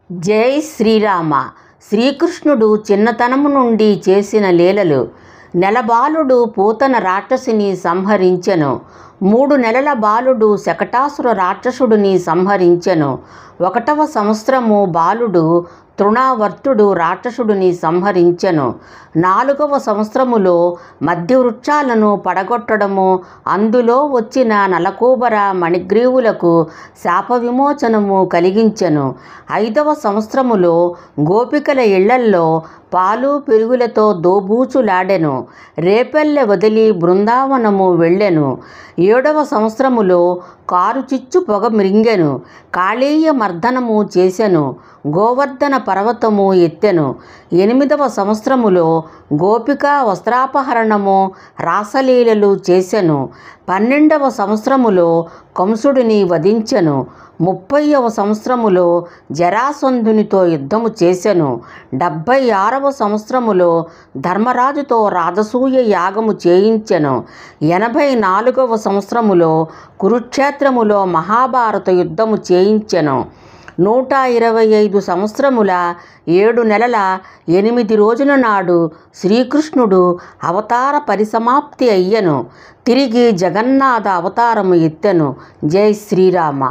జై శ్రీరామ. శ్రీకృష్ణుడు చిన్నతనము నుండి చేసిన లీలలు. నెలబాలుడు పూతన రాక్షసిని సంహరించెను. 3 నెలల బాలుడు శకటాసుర రాక్షసుడిని సంహరించెను. 1వ సంవత్సరము బాలుడు తృణావర్తుడు రాక్షసుడిని సంహరించెను. 4వ సంవత్సరములో మధ్యవృక్షాలను పడగొట్టడము, అందులో వచ్చిన నలకూబర మణిగ్రీవులకు శాప విమోచనము కలిగించెను. 5వ సంవత్సరములో గోపికల ఇళ్లల్లో పాలు పెరుగులతో దోబూచులాడెను. రేపెల్లె వదిలి బృందావనము వెళ్ళెను. 7వ సంవత్సరములో కారుచిచ్చు పొగ మ్రింగెను. కాళీయ మర్దనము చేసెను. గోవర్ధన పర్వతము ఎత్తెను. 8వ సంవత్సరములో గోపికా వస్త్రాపహరణము, రాసలీలలు చేసెను. 12వ సంవత్సరములో కంసుడిని వధించెను. 30వ సంవత్సరములో జరాసంధునితో యుద్ధము చేసెను. 76వ సంవత్సరములో ధర్మరాజుతో రాజసూయ యాగము చేయించెను. 84వ సంవత్సరములో కురుక్షేత్రములో మహాభారత యుద్ధము చేయించెను. 125 సంవత్సరముల 7 నెలల 8 రోజుల నాడు శ్రీకృష్ణుడు అవతార పరిసమాప్తి అయ్యెను. తిరిగి జగన్నాథ అవతారము ఎత్తెను. జై శ్రీరామ.